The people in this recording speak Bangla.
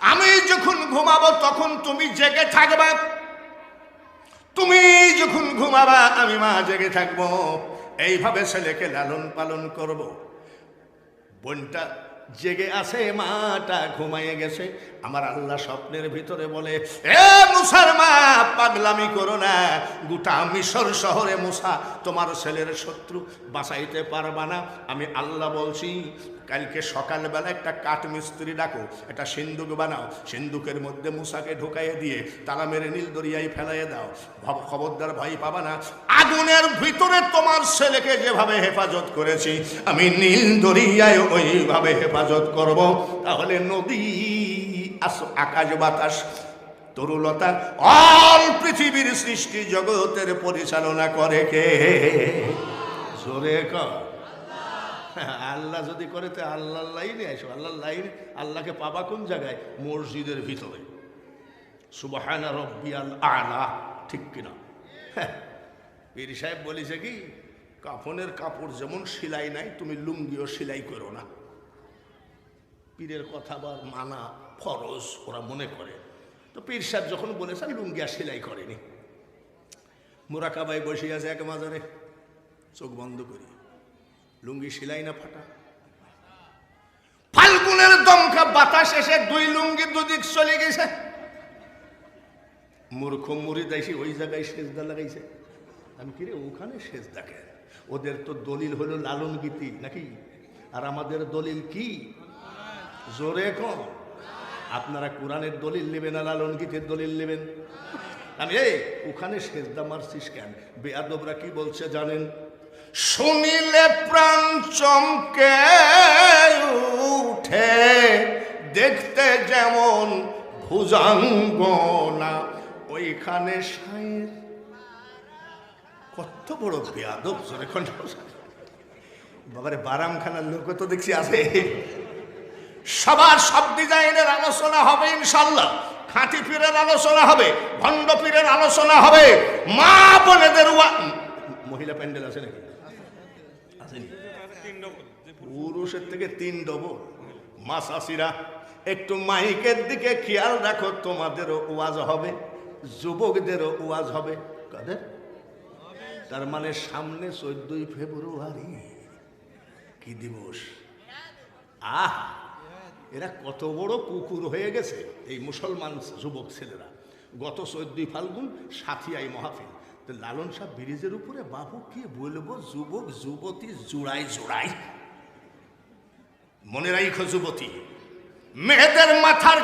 আমি যখন ঘুমাবো তখন তুমি জেগে থাকবা, তুমি যখন ঘুমাবা আমি মা জেগে থাকবো। এইভাবে ছেলেকে লালন পালন করব। বোনটা জেগে আছে, মাটা ঘুমাইয়ে গেছে। আমার আল্লাহ স্বপ্নের ভিতরে বলে, এ মুসার মা, পাগলামি করো না। গোটা মিশর শহরে মুসা তোমার ছেলের শত্রু, বাঁচাইতে পারবা না। আমি আল্লাহ বলছি, কালকে সকালবেলা একটা কাঠ মিস্ত্রি ডাকো, একটা সিন্দুক বানাও, সিন্দুকের মধ্যে মুসাকে ঢুকাইয়ে দিয়ে তালা মেরে নীল দরিয়ায় ফেলাইয়ে দাও। খবরদার ভয় পাবা না। আগুনের ভিতরে তোমার ছেলেকে যেভাবে হেফাজত করেছি, আমি নীল দরিয়ায় ওইভাবে হেফাজত করব। তাহলে নদী, আকাশ বাতাস, তরুলতা, অল পৃথিবীর সৃষ্টি জগতের পরিচালনা করে কে? জোরে কর। আল্লাহ যদি করে তো আল্লাহর লাইনে আসো। আল্লাহর লাইনে আল্লাহকে পাবা কোন জায়গায়? মসজিদের ভিতরে। সুবহানা রব্বিয়াল আলা, ঠিক কিনা? পীর সাহেব বলেছে কি, কাফনের কাপড় যেমন সেলাই নাই, তুমি লুঙ্গিও সেলাই করো না। পীরের কথা বা মানা ফরজ ওরা মনে করে। তো পীর সাহেব যখন বলেছে, লুঙ্গি আর সেলাই করেনি। মোরাকাবাই বসে আছে এক মাজারে, চোখ বন্ধ করি, লুঙ্গি সেলাই না ফাটা। ফাল্গুনের দমকা বাতাস এসে দুই লুঙ্গি দুদিক চলে গেছে। মূর্খ মুরিদ এসে ওই জায়গায় সেজদা লাগাইছে। আমি কিরে, ওখানে সেজদা কেন? ওদের তো দলিল হলো লালন গীতি নাকি, আর আমাদের দলিল কি? জোরে কম। আপনারা কোরআনের দলিল নেবেন না লালন গীতের দলিল নেবেন? আমি এই ওখানে সেজদা মারছিস কেন? বেয়াদবরা কি বলছে জানেন? শুনিলে প্রাণ চমকে উঠে, দেখতে যেমন ভুজাঙ্গনা, ওইখানে সাইর। কত বড় বেয়াদব! জোরে কণ্ঠ। বাবারে, বারামখানার লোক তো দেখছি আছে। সবার সব ডিজাইনের আলোচনা হবে ইনশাল্লাহ। খাঁটি পীরের আলোচনা হবে, ভণ্ড পীরের আলোচনা হবে, মা বোনেদের। মহিলা প্যান্ডেল আছে নাকি? পুরুষের থেকে 3 ডবল। মা চাষিরা একটু মাইকের দিকে খেয়াল রাখো, তোমাদেরও ওয়াজ হবে, যুবকদেরও ওয়াজ হবে। কাদের? তার মানে সামনে 14ই ফেব্রুয়ারি কি দিবস? আহ, এরা কত বড় কুকুর হয়ে গেছে এই মুসলমান যুবক ছেলেরা। গত 14ই ফাল্গুন সাথিয়াই মাহফিল, তো লালন শাহ ব্রিজের উপরে বাবু কি বলবো, যুবক যুবতী জোড়াই জোড়াই। মনে রাখো যুবতী, মেয়েদের মাথার